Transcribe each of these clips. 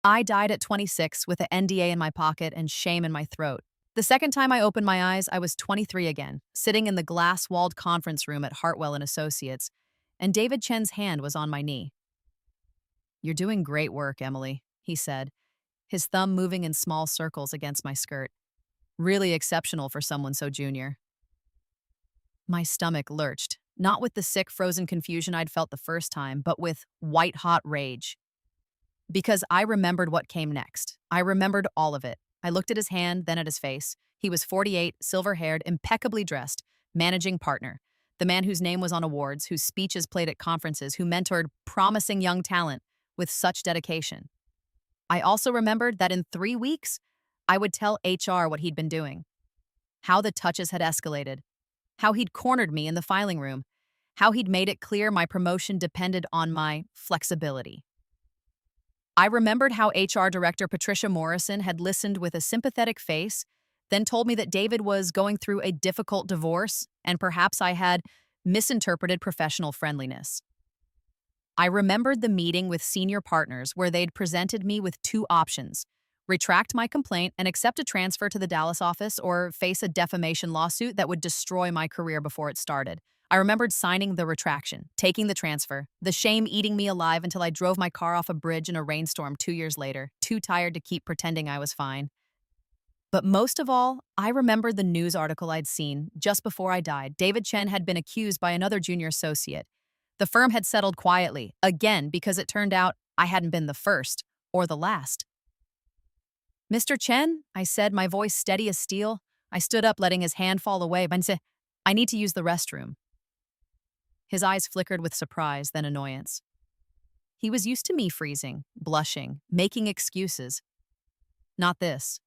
I died at 26 with an NDA in my pocket and shame in my throat. The second time I opened my eyes, I was 23 again, sitting in the glass-walled conference room at Hartwell and Associates, and David Chen's hand was on my knee. "You're doing great work, Emily," he said, his thumb moving in small circles against my skirt. "Really exceptional for someone so junior." My stomach lurched, not with the sick, frozen confusion I'd felt the first time, but with white-hot rage. Because I remembered what came next. I remembered all of it. I looked at his hand, then at his face. He was 48, silver-haired, impeccably dressed, managing partner. The man whose name was on awards, whose speeches played at conferences, who mentored promising young talent with such dedication. I also remembered that in 3 weeks, I would tell HR what he'd been doing. How the touches had escalated. How he'd cornered me in the filing room. How he'd made it clear my promotion depended on my flexibility. I remembered how HR Director Patricia Morrison had listened with a sympathetic face, then told me that David was going through a difficult divorce, and perhaps I had misinterpreted professional friendliness. I remembered the meeting with senior partners where they'd presented me with 2 options: retract my complaint and accept a transfer to the Dallas office, or face a defamation lawsuit that would destroy my career before it started. I remembered signing the retraction, taking the transfer, the shame eating me alive until I drove my car off a bridge in a rainstorm 2 years later, too tired to keep pretending I was fine. But most of all, I remembered the news article I'd seen just before I died. David Chen had been accused by another junior associate. The firm had settled quietly, again, because it turned out I hadn't been the first or the last. "Mr. Chen," I said, my voice steady as steel. I stood up, letting his hand fall away, and said, "I need to use the restroom." His eyes flickered with surprise, then annoyance. He was used to me freezing, blushing, making excuses. Not this.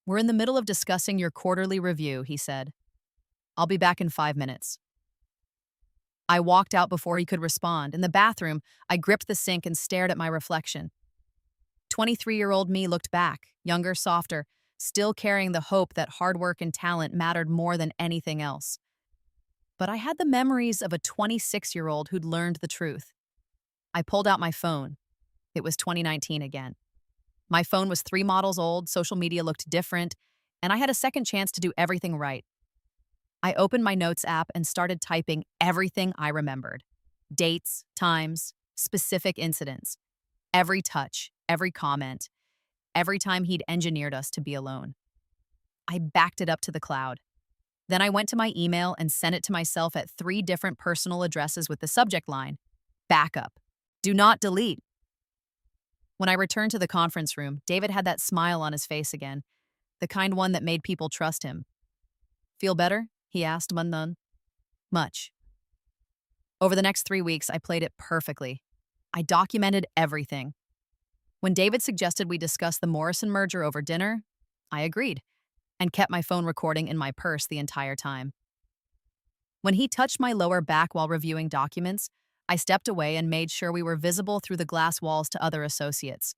"We're in the middle of discussing your quarterly review," he said. "I'll be back in 5 minutes." I walked out before he could respond. In the bathroom, I gripped the sink and stared at my reflection. 23-year-old me looked back, younger, softer, still carrying the hope that hard work and talent mattered more than anything else. But I had the memories of a 26-year-old who'd learned the truth. I pulled out my phone. It was 2019 again. My phone was 3 models old, social media looked different, and I had a second chance to do everything right. I opened my notes app and started typing everything I remembered. Dates, times, specific incidents. Every touch, every comment, every time he'd engineered us to be alone. I backed it up to the cloud. Then I went to my email and sent it to myself at 3 different personal addresses with the subject line: backup. Do not delete. When I returned to the conference room, David had that smile on his face again, the kind one that made people trust him. "Feel better?" he asked, Mandan. "Much." Over the next 3 weeks, I played it perfectly. I documented everything. When David suggested we discuss the Morrison merger over dinner, I agreed, and kept my phone recording in my purse the entire time. When he touched my lower back while reviewing documents, I stepped away and made sure we were visible through the glass walls to other associates.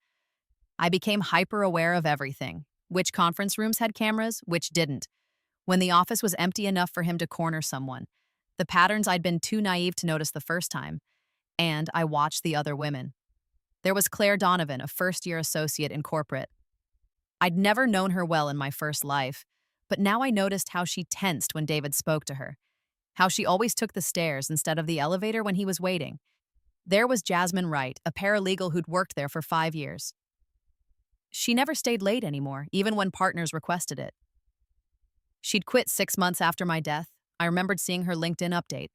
I became hyper-aware of everything: which conference rooms had cameras, which didn't, when the office was empty enough for him to corner someone, the patterns I'd been too naive to notice the first time, and I watched the other women. There was Claire Donovan, a first-year associate in corporate. I'd never known her well in my first life, but now I noticed how she tensed when David spoke to her, how she always took the stairs instead of the elevator when he was waiting. There was Jasmine Wright, a paralegal who'd worked there for 5 years. She never stayed late anymore, even when partners requested it. She'd quit 6 months after my death. I remembered seeing her LinkedIn update.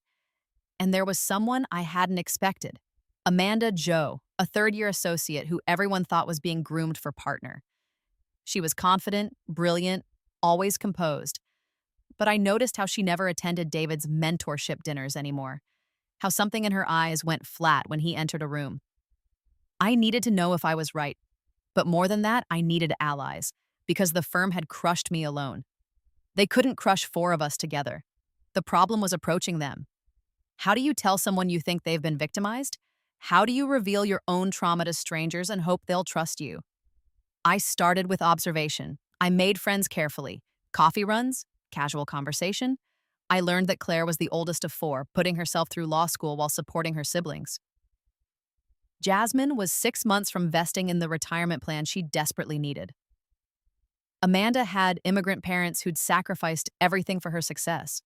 And there was someone I hadn't expected. Amanda Joe, a third-year associate who everyone thought was being groomed for partner. She was confident, brilliant, always composed. But I noticed how she never attended David's mentorship dinners anymore, how something in her eyes went flat when he entered a room. I needed to know if I was right, but more than that, I needed allies, because the firm had crushed me alone. They couldn't crush 4 of us together. The problem was approaching them. How do you tell someone you think they've been victimized? How do you reveal your own trauma to strangers and hope they'll trust you? I started with observation. I made friends carefully. Coffee runs, casual conversation. I learned that Claire was the oldest of 4, putting herself through law school while supporting her siblings. Jasmine was 6 months from vesting in the retirement plan she desperately needed. Amanda had immigrant parents who'd sacrificed everything for her success.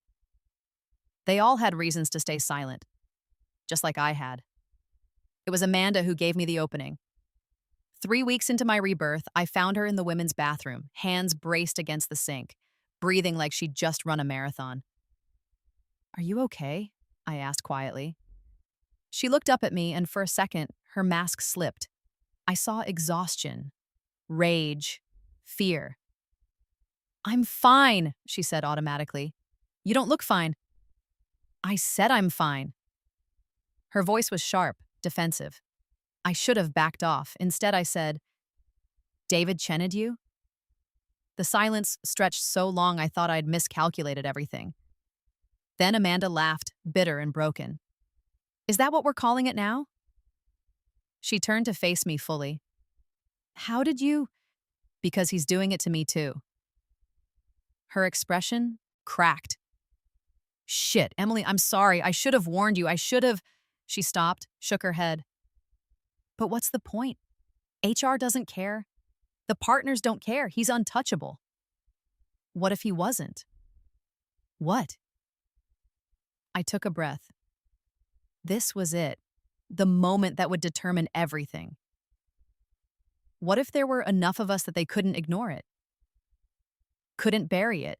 They all had reasons to stay silent, just like I had. It was Amanda who gave me the opening. 3 weeks into my rebirth, I found her in the women's bathroom, hands braced against the sink, breathing like she'd just run a marathon. "Are you okay?" I asked quietly. She looked up at me, and for a second, her mask slipped. I saw exhaustion, rage, fear. "I'm fine," she said automatically. "You don't look fine." "I said I'm fine." Her voice was sharp, defensive. I should have backed off. Instead, I said, "David Chened you?" The silence stretched so long I thought I'd miscalculated everything. Then Amanda laughed, bitter and broken. "Is that what we're calling it now?" She turned to face me fully. "How did you—" "Because he's doing it to me too." Her expression cracked. "Shit, Emily, I'm sorry. I should have warned you. I should have—" She stopped, shook her head. "But what's the point? HR doesn't care. The partners don't care. He's untouchable." "What if he wasn't?" "What?" I took a breath. This was it. The moment that would determine everything. What if there were enough of us that they couldn't ignore it? Couldn't bury it?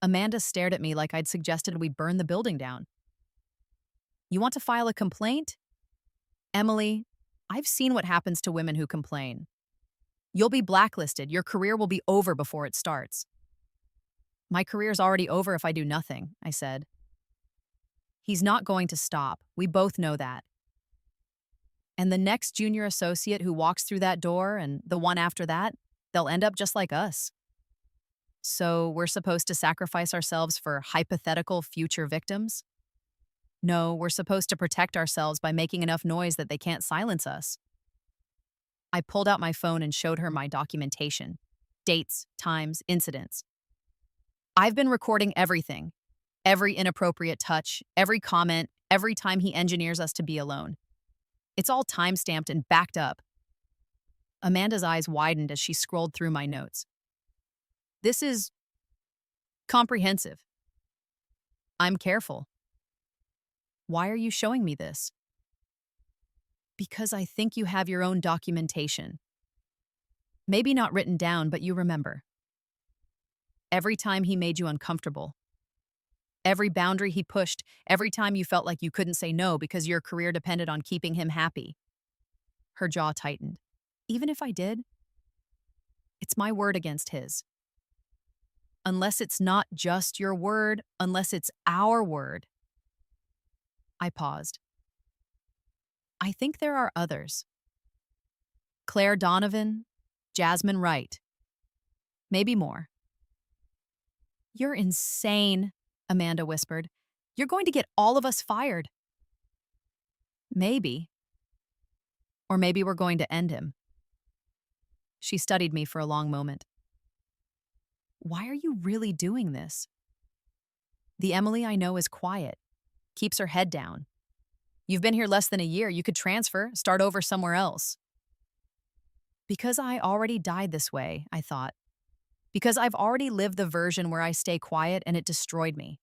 Amanda stared at me like I'd suggested we burn the building down. "You want to file a complaint?" "Emily, I've seen what happens to women who complain. You'll be blacklisted. Your career will be over before it starts." "My career's already over if I do nothing," I said. "He's not going to stop. We both know that. And the next junior associate who walks through that door and the one after that, they'll end up just like us. So we're supposed to sacrifice ourselves for hypothetical future victims? No, we're supposed to protect ourselves by making enough noise that they can't silence us." I pulled out my phone and showed her my documentation. Dates, times, incidents. "I've been recording everything. Every inappropriate touch, every comment, every time he engineers us to be alone. It's all time-stamped and backed up." Amanda's eyes widened as she scrolled through my notes. "This is comprehensive. I'm careful." "Why are you showing me this?" "Because I think you have your own documentation. Maybe not written down, but you remember. Every time he made you uncomfortable. Every boundary he pushed, every time you felt like you couldn't say no because your career depended on keeping him happy." Her jaw tightened. "Even if I did, it's my word against his. Unless it's not just your word, unless it's our word." I paused. "I think there are others. Claire Donovan, Jasmine Wright. Maybe more." "You're insane," Amanda whispered. "You're going to get all of us fired." "Maybe. Or maybe we're going to end him." She studied me for a long moment. "Why are you really doing this?" "The Emily I know is quiet, keeps her head down. You've been here less than a year. You could transfer, start over somewhere else." "Because I already died this way," I thought. "Because I've already lived the version where I stay quiet and it destroyed me.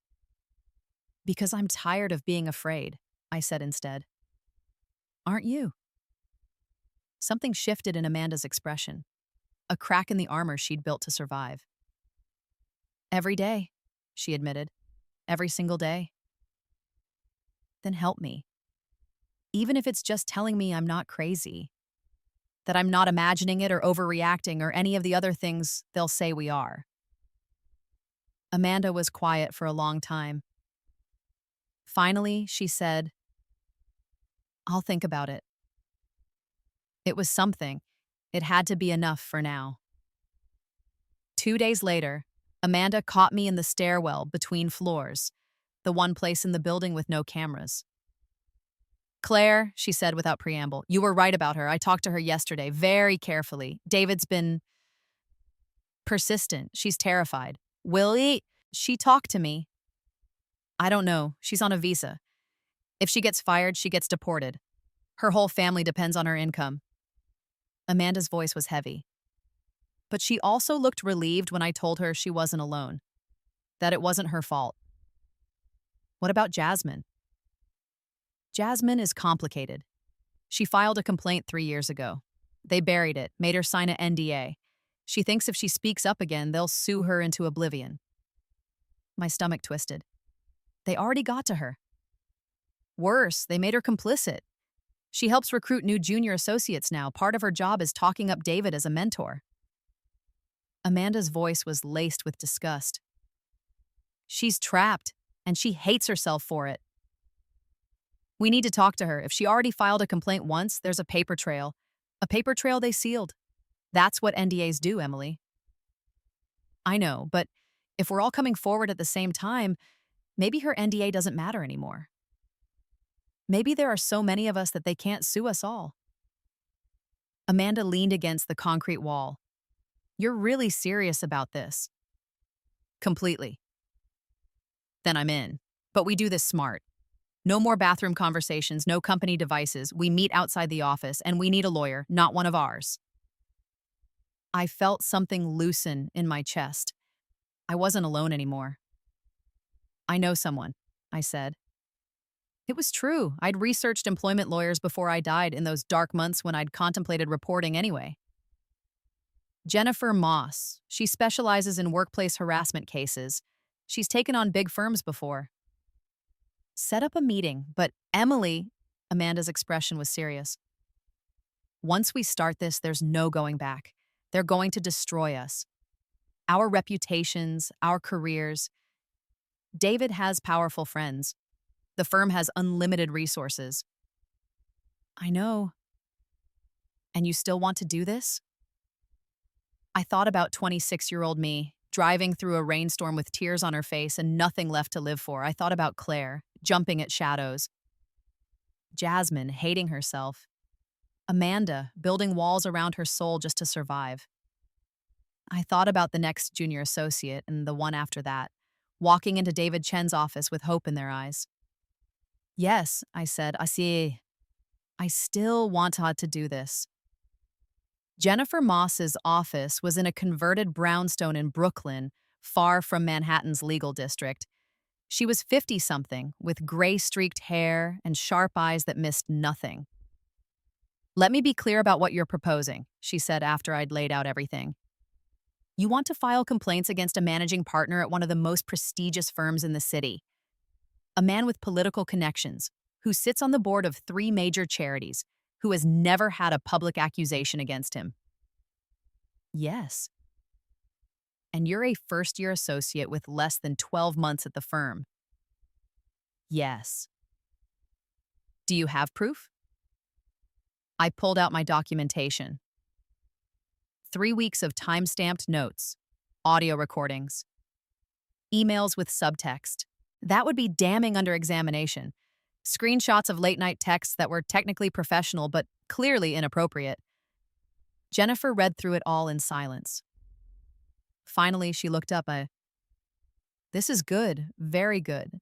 Because I'm tired of being afraid," I said instead. "Aren't you?" Something shifted in Amanda's expression, a crack in the armor she'd built to survive. "Every day," she admitted. "Every single day." "Then help me. Even if it's just telling me I'm not crazy, that I'm not imagining it or overreacting or any of the other things they'll say we are." Amanda was quiet for a long time. Finally, she said, "I'll think about it." It was something. It had to be enough for now. 2 days later, Amanda caught me in the stairwell between floors, the one place in the building with no cameras. "Claire," she said without preamble, "you were right about her. I talked to her yesterday, very carefully. David's been persistent. She's terrified." "Willie, she talked to me." "I don't know. She's on a visa. If she gets fired, she gets deported." Her whole family depends on her income. Amanda's voice was heavy. But she also looked relieved when I told her she wasn't alone, that it wasn't her fault. What about Jasmine? Jasmine is complicated. She filed a complaint 3 years ago. They buried it, made her sign an NDA. She thinks if she speaks up again, they'll sue her into oblivion. My stomach twisted. They already got to her. Worse, they made her complicit. She helps recruit new junior associates now. Part of her job is talking up David as a mentor. Amanda's voice was laced with disgust. She's trapped, and she hates herself for it. We need to talk to her. If she already filed a complaint once, there's a paper trail. A paper trail they sealed. That's what NDAs do, Emily. I know, but if we're all coming forward at the same time, maybe her NDA doesn't matter anymore. Maybe there are so many of us that they can't sue us all. Amanda leaned against the concrete wall. You're really serious about this? Completely. Then I'm in. But we do this smart. No more bathroom conversations, no company devices. We meet outside the office, and we need a lawyer, not one of ours. I felt something loosen in my chest. I wasn't alone anymore. I know someone, I said. It was true. I'd researched employment lawyers before I died in those dark months when I'd contemplated reporting anyway. Jennifer Moss. She specializes in workplace harassment cases. She's taken on big firms before. Set up a meeting, but Emily, Amanda's expression was serious. Once we start this, there's no going back. They're going to destroy us. Our reputations, our careers. David has powerful friends. The firm has unlimited resources. I know. And you still want to do this? I thought about 26-year-old me, driving through a rainstorm with tears on her face and nothing left to live for. I thought about Claire, jumping at shadows. Jasmine, hating herself. Amanda, building walls around her soul just to survive. I thought about the next junior associate and the one after that, walking into David Chen's office with hope in their eyes. Yes, I said, I see. I still want to do this. Jennifer Moss's office was in a converted brownstone in Brooklyn, far from Manhattan's legal district. She was 50-something, with gray-streaked hair and sharp eyes that missed nothing. Let me be clear about what you're proposing, she said after I'd laid out everything. You want to file complaints against a managing partner at one of the most prestigious firms in the city. A man with political connections, who sits on the board of 3 major charities, who has never had a public accusation against him. Yes. And you're a first-year associate with less than 12 months at the firm. Yes. Do you have proof? I pulled out my documentation. 3 weeks of time-stamped notes, audio recordings, emails with subtext. That would be damning under examination. Screenshots of late-night texts that were technically professional but clearly inappropriate. Jennifer read through it all in silence. Finally, she looked up. This is good, very good.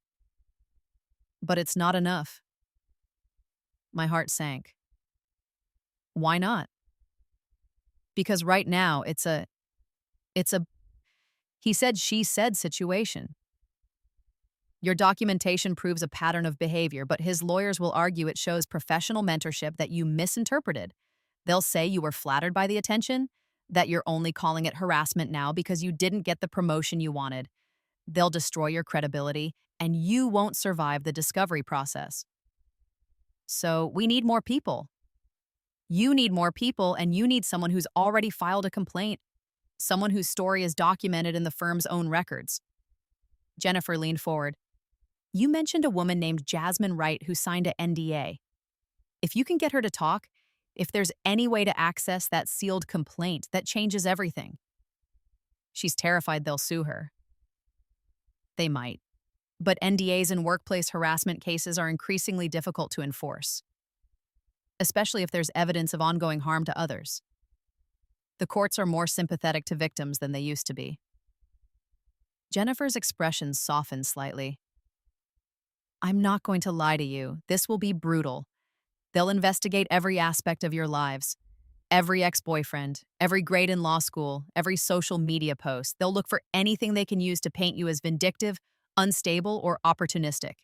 But it's not enough. My heart sank. Why not? Because right now, it's a he said, she said situation. Your documentation proves a pattern of behavior, but his lawyers will argue it shows professional mentorship that you misinterpreted. They'll say you were flattered by the attention, that you're only calling it harassment now because you didn't get the promotion you wanted. They'll destroy your credibility, and you won't survive the discovery process. So we need more people. You need more people, and you need someone who's already filed a complaint, someone whose story is documented in the firm's own records. Jennifer leaned forward. You mentioned a woman named Jasmine Wright who signed an NDA. If you can get her to talk, if there's any way to access that sealed complaint, that changes everything. She's terrified they'll sue her. They might. But NDAs in workplace harassment cases are increasingly difficult to enforce, especially if there's evidence of ongoing harm to others. The courts are more sympathetic to victims than they used to be. Jennifer's expression softened slightly. I'm not going to lie to you. This will be brutal. They'll investigate every aspect of your lives. Every ex-boyfriend, every grade in law school, every social media post. They'll look for anything they can use to paint you as vindictive, unstable, or opportunistic.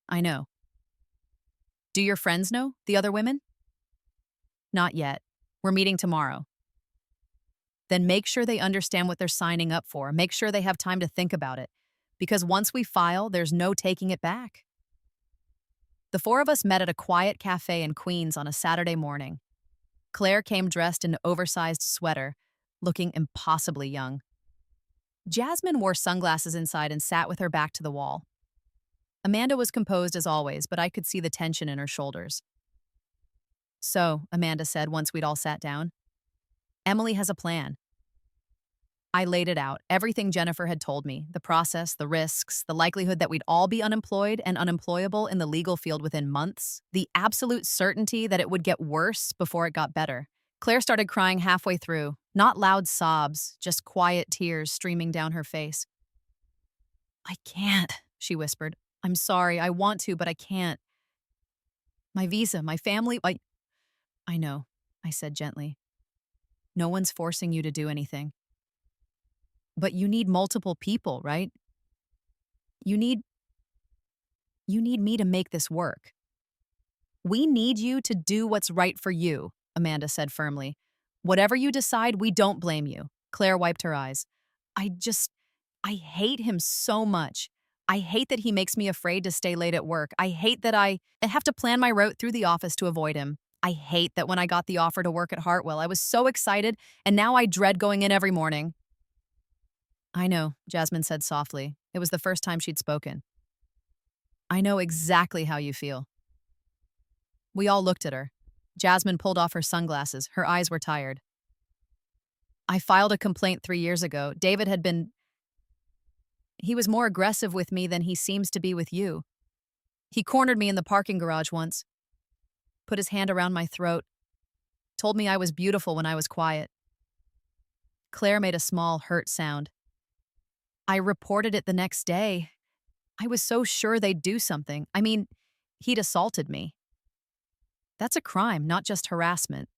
I know. Do your friends know, the other women? Not yet. We're meeting tomorrow. Then make sure they understand what they're signing up for. Make sure they have time to think about it. Because once we file, there's no taking it back. The four of us met at a quiet cafe in Queens on a Saturday morning. Claire came dressed in an oversized sweater, looking impossibly young. Jasmine wore sunglasses inside and sat with her back to the wall. Amanda was composed as always, but I could see the tension in her shoulders. So, Amanda said once we'd all sat down, Emily has a plan. I laid it out, everything Jennifer had told me, the process, the risks, the likelihood that we'd all be unemployed and unemployable in the legal field within months, the absolute certainty that it would get worse before it got better. Claire started crying halfway through, not loud sobs, just quiet tears streaming down her face. I can't, she whispered. I'm sorry, I want to, but I can't. My visa, my family, I know, I said gently. No one's forcing you to do anything. But you need multiple people, right? You need me to make this work. We need you to do what's right for you, Amanda said firmly. Whatever you decide, we don't blame you. Claire wiped her eyes. I hate him so much. I hate that he makes me afraid to stay late at work. I hate that I have to plan my route through the office to avoid him. I hate that when I got the offer to work at Hartwell, I was so excited, and now I dread going in every morning. I know, Jasmine said softly. It was the first time she'd spoken. I know exactly how you feel. We all looked at her. Jasmine pulled off her sunglasses. Her eyes were tired. I filed a complaint 3 years ago. He was more aggressive with me than he seems to be with you. He cornered me in the parking garage once, put his hand around my throat, told me I was beautiful when I was quiet. Claire made a small, hurt sound. I reported it the next day. I was so sure they'd do something. I mean, he'd assaulted me. That's a crime, not just harassment.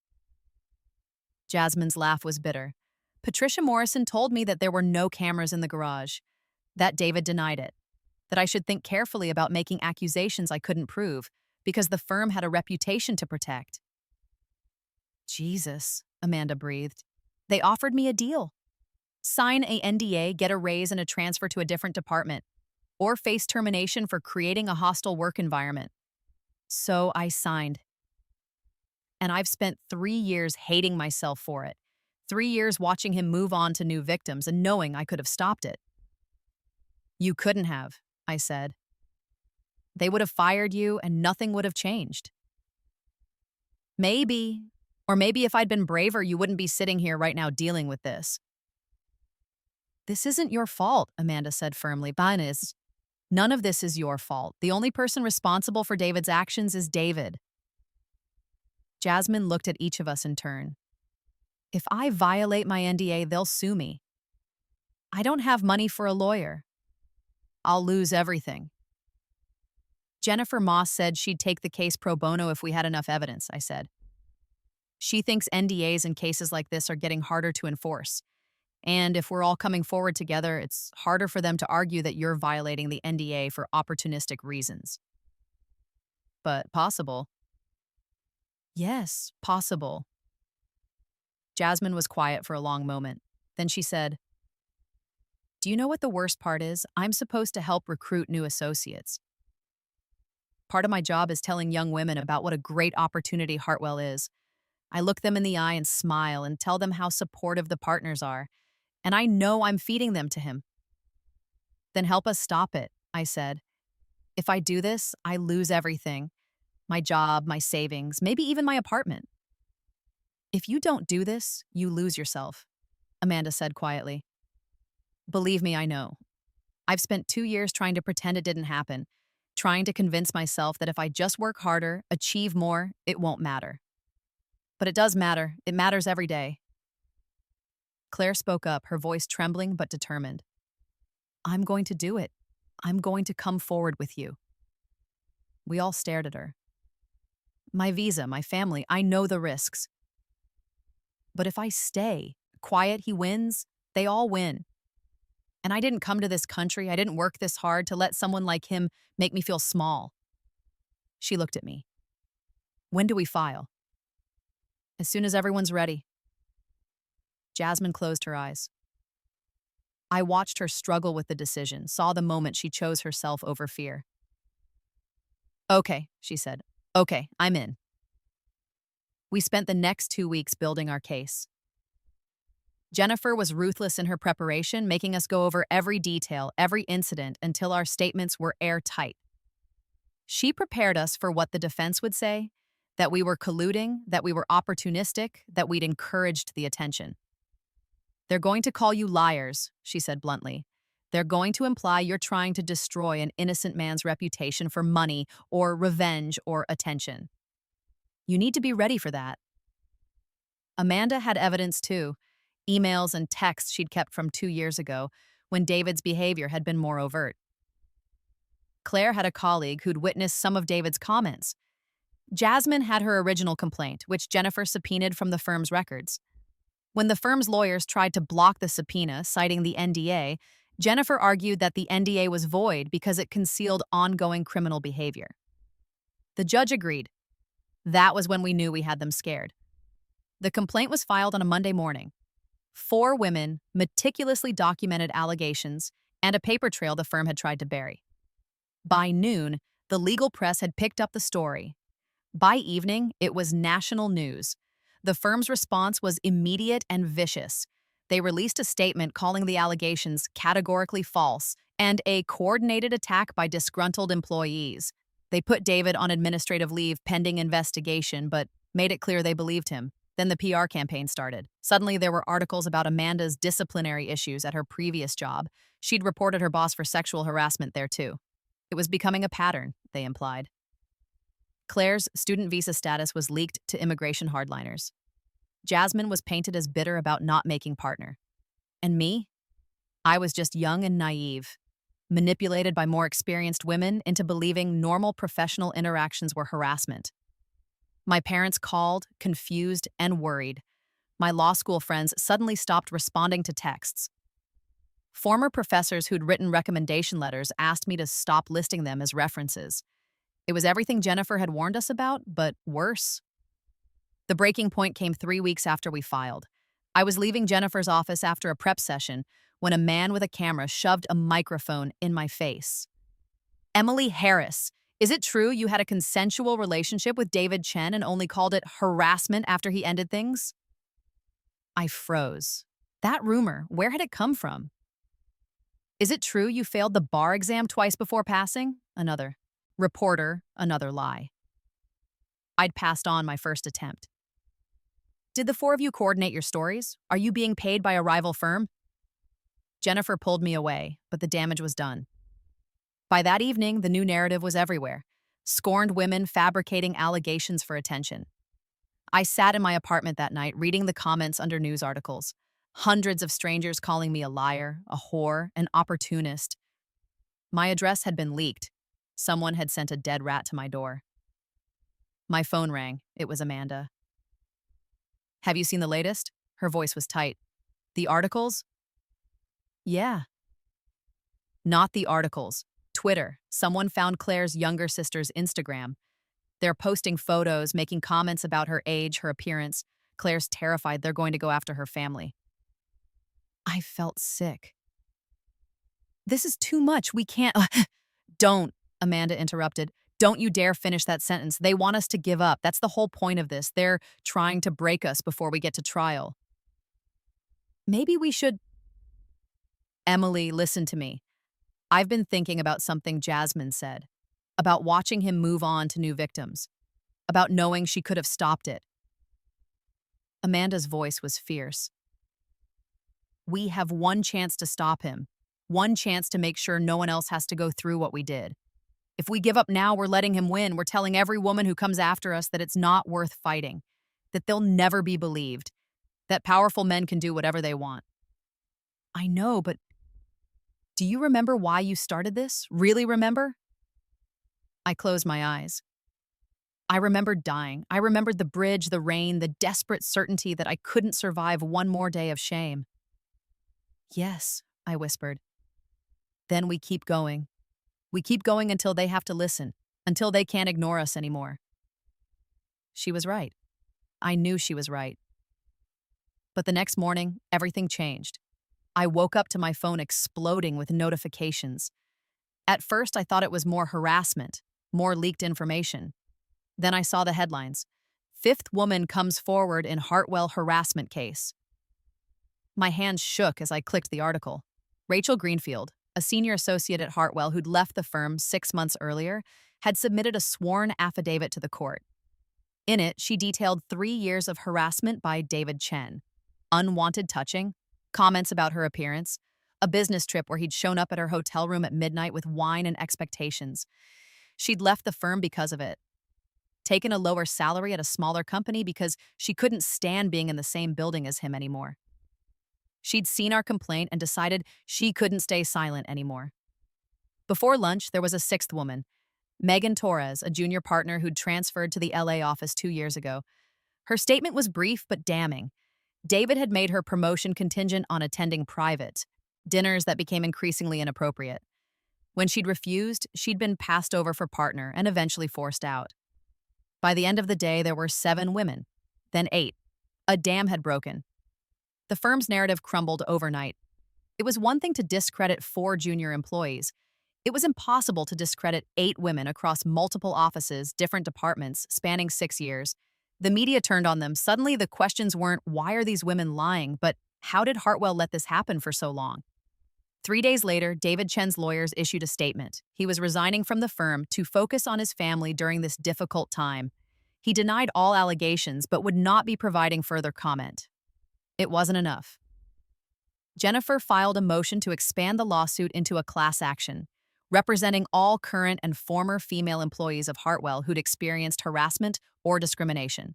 Jasmine's laugh was bitter. Patricia Morrison told me that there were no cameras in the garage, that David denied it, that I should think carefully about making accusations I couldn't prove, because the firm had a reputation to protect. Jesus, Amanda breathed. They offered me a deal. Sign a NDA, get a raise and a transfer to a different department, or face termination for creating a hostile work environment. So I signed. And I've spent 3 years hating myself for it. 3 years watching him move on to new victims and knowing I could have stopped it. You couldn't have, I said. They would have fired you and nothing would have changed. Maybe if I'd been braver, you wouldn't be sitting here right now dealing with this. This isn't your fault, Amanda said firmly. None of this is your fault. The only person responsible for David's actions is David. Jasmine looked at each of us in turn. If I violate my NDA, they'll sue me. I don't have money for a lawyer. I'll lose everything. Jennifer Moss said she'd take the case pro bono if we had enough evidence, I said. She thinks NDAs in cases like this are getting harder to enforce. And if we're all coming forward together, it's harder for them to argue that you're violating the NDA for opportunistic reasons. But possible. Yes, possible. Jasmine was quiet for a long moment. Then she said, Do you know what the worst part is? I'm supposed to help recruit new associates. Part of my job is telling young women about what a great opportunity Hartwell is. I look them in the eye and smile and tell them how supportive the partners are. And I know I'm feeding them to him. Then help us stop it, I said. If I do this, I lose everything. My job, my savings, maybe even my apartment. If you don't do this, you lose yourself, Amanda said quietly. Believe me, I know. I've spent 2 years trying to pretend it didn't happen, trying to convince myself that if I just work harder, achieve more, it won't matter. But it does matter. It matters every day. Claire spoke up, her voice trembling but determined. I'm going to do it. I'm going to come forward with you. We all stared at her. My visa, my family, I know the risks. But if I stay, quiet, he wins, they all win. And I didn't come to this country, I didn't work this hard to let someone like him make me feel small. She looked at me. When do we file? As soon as everyone's ready. Jasmine closed her eyes. I watched her struggle with the decision, saw the moment she chose herself over fear. Okay, she said. Okay, I'm in. We spent the next 2 weeks building our case. Jennifer was ruthless in her preparation, making us go over every detail, every incident, until our statements were airtight. She prepared us for what the defense would say, that we were colluding, that we were opportunistic, that we'd encouraged the attention. They're going to call you liars, she said bluntly. They're going to imply you're trying to destroy an innocent man's reputation for money or revenge or attention. You need to be ready for that. Amanda had evidence too, emails and texts she'd kept from 2 years ago when David's behavior had been more overt. Claire had a colleague who'd witnessed some of David's comments. Jasmine had her original complaint, which Jennifer subpoenaed from the firm's records. When the firm's lawyers tried to block the subpoena, citing the NDA, Jennifer argued that the NDA was void because it concealed ongoing criminal behavior. The judge agreed. That was when we knew we had them scared. The complaint was filed on a Monday morning. 4 women meticulously documented allegations and a paper trail the firm had tried to bury. By noon, the legal press had picked up the story. By evening, it was national news. The firm's response was immediate and vicious. They released a statement calling the allegations categorically false and a coordinated attack by disgruntled employees. They put David on administrative leave pending investigation, but made it clear they believed him. Then the PR campaign started. Suddenly, there were articles about Amanda's disciplinary issues at her previous job. She'd reported her boss for sexual harassment there, too. It was becoming a pattern, they implied. Claire's student visa status was leaked to immigration hardliners. Jasmine was painted as bitter about not making partner. And me? I was just young and naive, manipulated by more experienced women into believing normal professional interactions were harassment. My parents called, confused, and worried. My law school friends suddenly stopped responding to texts. Former professors who'd written recommendation letters asked me to stop listing them as references. It was everything Jennifer had warned us about, but worse. The breaking point came 3 weeks after we filed. I was leaving Jennifer's office after a prep session when a man with a camera shoved a microphone in my face. Emily Harris, is it true you had a consensual relationship with David Chen and only called it harassment after he ended things? I froze. That rumor, where had it come from? Is it true you failed the bar exam twice before passing? Another. Reporter, another lie. I'd passed on my first attempt. Did the 4 of you coordinate your stories? Are you being paid by a rival firm? Jennifer pulled me away, but the damage was done. By that evening, the new narrative was everywhere. Scorned women fabricating allegations for attention. I sat in my apartment that night reading the comments under news articles. Hundreds of strangers calling me a liar, a whore, an opportunist. My address had been leaked. Someone had sent a dead rat to my door. My phone rang. It was Amanda. Have you seen the latest? Her voice was tight. The articles? Yeah. Not the articles. Twitter. Someone found Claire's younger sister's Instagram. They're posting photos, making comments about her age, her appearance. Claire's terrified they're going to go after her family. I felt sick. This is too much. We can't. Don't, Amanda interrupted. Don't you dare finish that sentence. They want us to give up. That's the whole point of this. They're trying to break us before we get to trial. Maybe we should. Emily, listen to me. I've been thinking about something Jasmine said, about watching him move on to new victims, about knowing she could have stopped it. Amanda's voice was fierce. We have one chance to stop him, one chance to make sure no one else has to go through what we did. If we give up now, we're letting him win. We're telling every woman who comes after us that it's not worth fighting, that they'll never be believed, that powerful men can do whatever they want. I know, but do you remember why you started this? Really remember? I closed my eyes. I remembered dying. I remembered the bridge, the rain, the desperate certainty that I couldn't survive one more day of shame. Yes, I whispered. Then we keep going. We keep going until they have to listen, until they can't ignore us anymore. She was right. I knew she was right. But the next morning, everything changed. I woke up to my phone exploding with notifications. At first, I thought it was more harassment, more leaked information. Then I saw the headlines. Fifth woman comes forward in Hartwell harassment case. My hands shook as I clicked the article. Rachel Greenfield, a senior associate at Hartwell who'd left the firm 6 months earlier, had submitted a sworn affidavit to the court. In it, she detailed 3 years of harassment by David Chen, unwanted touching, comments about her appearance, a business trip where he'd shown up at her hotel room at midnight with wine and expectations. She'd left the firm because of it, taken a lower salary at a smaller company because she couldn't stand being in the same building as him anymore. She'd seen our complaint and decided she couldn't stay silent anymore. Before lunch, there was a sixth woman, Megan Torres, a junior partner who'd transferred to the LA office 2 years ago. Her statement was brief but damning. David had made her promotion contingent on attending private dinners that became increasingly inappropriate. When she'd refused, she'd been passed over for partner and eventually forced out. By the end of the day, there were 7 women, then 8. A dam had broken. The firm's narrative crumbled overnight. It was one thing to discredit 4 junior employees. It was impossible to discredit 8 women across multiple offices, different departments, spanning 6 years. The media turned on them. Suddenly, the questions weren't, why are these women lying, but how did Hartwell let this happen for so long? 3 days later, David Chen's lawyers issued a statement. He was resigning from the firm to focus on his family during this difficult time. He denied all allegations, but would not be providing further comment. It wasn't enough. Jennifer filed a motion to expand the lawsuit into a class action, representing all current and former female employees of Hartwell who'd experienced harassment or discrimination.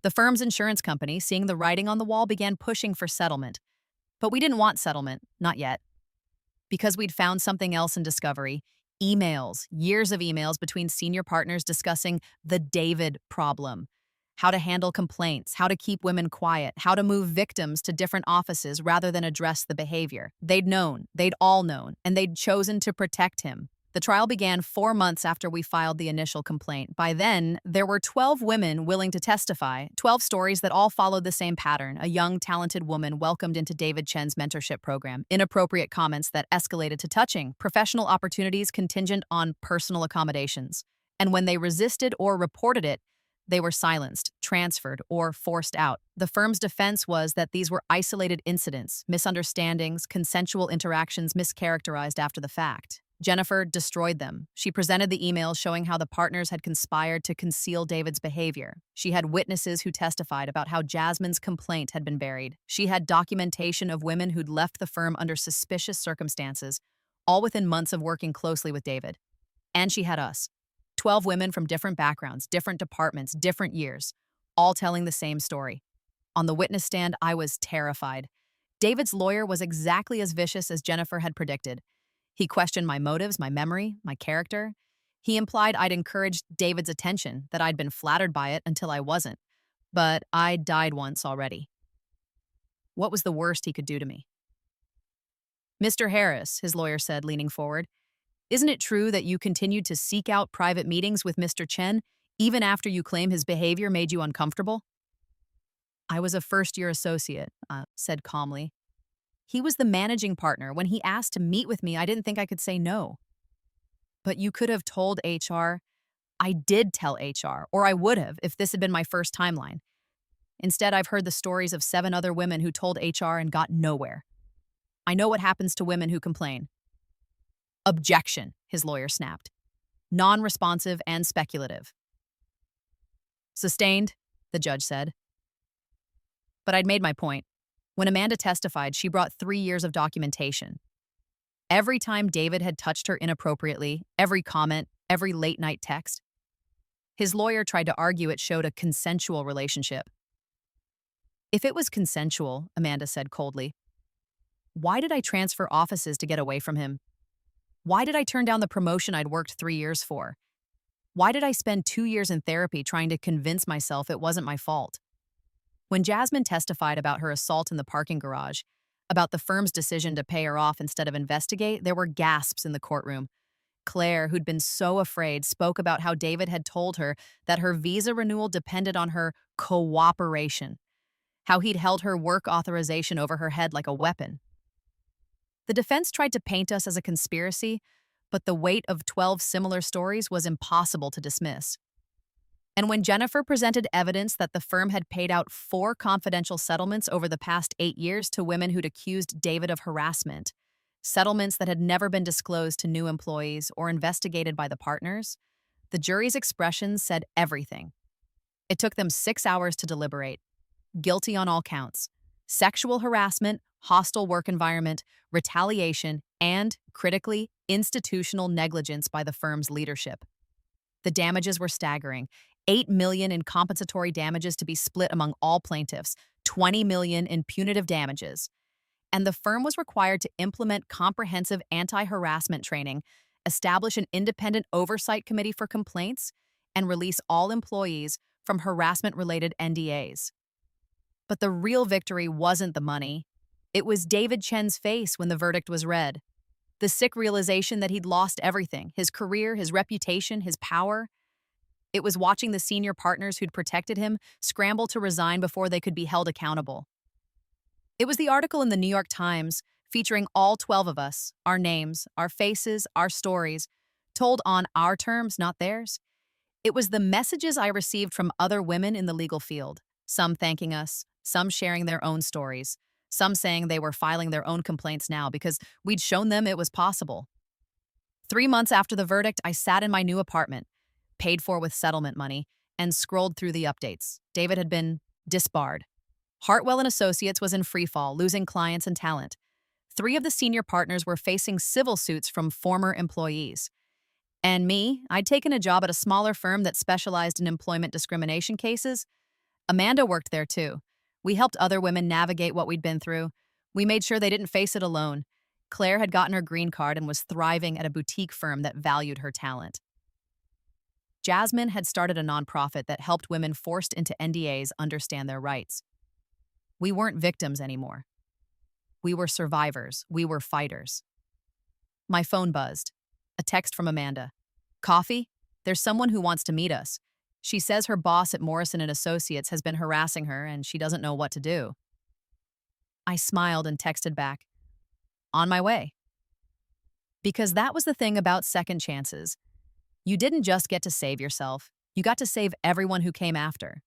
The firm's insurance company, seeing the writing on the wall, began pushing for settlement. But we didn't want settlement, not yet. Because we'd found something else in discovery, emails, years of emails between senior partners discussing the David problem, how to handle complaints, how to keep women quiet, how to move victims to different offices rather than address the behavior. They'd all known, and they'd chosen to protect him. The trial began 4 months after we filed the initial complaint. By then, there were 12 women willing to testify, 12 stories that all followed the same pattern. A young, talented woman welcomed into David Chen's mentorship program, inappropriate comments that escalated to touching, professional opportunities contingent on personal accommodations. And when they resisted or reported it, they were silenced, transferred, or forced out. The firm's defense was that these were isolated incidents, misunderstandings, consensual interactions mischaracterized after the fact. Jennifer destroyed them. She presented the emails showing how the partners had conspired to conceal David's behavior. She had witnesses who testified about how Jasmine's complaint had been buried. She had documentation of women who'd left the firm under suspicious circumstances, all within months of working closely with David. And she had us. 12 women from different backgrounds, different departments, different years, all telling the same story. On the witness stand, I was terrified. David's lawyer was exactly as vicious as Jennifer had predicted. He questioned my motives, my memory, my character. He implied I'd encouraged David's attention, that I'd been flattered by it until I wasn't. But I'd died once already. What was the worst he could do to me? Mr. Harris, his lawyer said, leaning forward, isn't it true that you continued to seek out private meetings with Mr. Chen even after you claim his behavior made you uncomfortable? I was a first-year associate, said calmly. He was the managing partner. When he asked to meet with me, I didn't think I could say no. But you could have told HR. I did tell HR, or I would have if this had been my first timeline. Instead, I've heard the stories of 7 other women who told HR and got nowhere. I know what happens to women who complain. Objection, his lawyer snapped. Non-responsive and speculative. Sustained, the judge said. But I'd made my point. When Amanda testified, she brought 3 years of documentation. Every time David had touched her inappropriately, every comment, every late-night text. His lawyer tried to argue it showed a consensual relationship. If it was consensual, Amanda said coldly, why did I transfer offices to get away from him? Why did I turn down the promotion I'd worked 3 years for? Why did I spend 2 years in therapy trying to convince myself it wasn't my fault? When Jasmine testified about her assault in the parking garage, about the firm's decision to pay her off instead of investigate, there were gasps in the courtroom. Claire, who'd been so afraid, spoke about how David had told her that her visa renewal depended on her cooperation, how he'd held her work authorization over her head like a weapon. The defense tried to paint us as a conspiracy, but the weight of 12 similar stories was impossible to dismiss. And when Jennifer presented evidence that the firm had paid out 4 confidential settlements over the past 8 years to women who'd accused David of harassment, settlements that had never been disclosed to new employees or investigated by the partners, the jury's expressions said everything. It took them 6 hours to deliberate. Guilty on all counts: sexual harassment, hostile work environment, retaliation, and, critically, institutional negligence by the firm's leadership. The damages were staggering: $8 million in compensatory damages to be split among all plaintiffs, $20 million in punitive damages. And the firm was required to implement comprehensive anti-harassment training, establish an independent oversight committee for complaints, and release all employees from harassment-related NDAs. But the real victory wasn't the money. It was David Chen's face when the verdict was read. The sick realization that he'd lost everything: his career, his reputation, his power. It was watching the senior partners who'd protected him scramble to resign before they could be held accountable. It was the article in the New York Times featuring all 12 of us, our names, our faces, our stories, told on our terms, not theirs. It was the messages I received from other women in the legal field, some thanking us, some sharing their own stories, some saying they were filing their own complaints now because we'd shown them it was possible. 3 months after the verdict, I sat in my new apartment, paid for with settlement money, and scrolled through the updates. David had been disbarred. Hartwell and Associates was in freefall, losing clients and talent. 3 of the senior partners were facing civil suits from former employees. And me, I'd taken a job at a smaller firm that specialized in employment discrimination cases. Amanda worked there too. We helped other women navigate what we'd been through. We made sure they didn't face it alone. Claire had gotten her green card and was thriving at a boutique firm that valued her talent. Jasmine had started a nonprofit that helped women forced into NDAs understand their rights. We weren't victims anymore. We were survivors. We were fighters. My phone buzzed. A text from Amanda. "Coffee? There's someone who wants to meet us. She says her boss at Morrison and Associates has been harassing her and she doesn't know what to do." I smiled and texted back, "On my way." Because that was the thing about second chances. You didn't just get to save yourself, you got to save everyone who came after.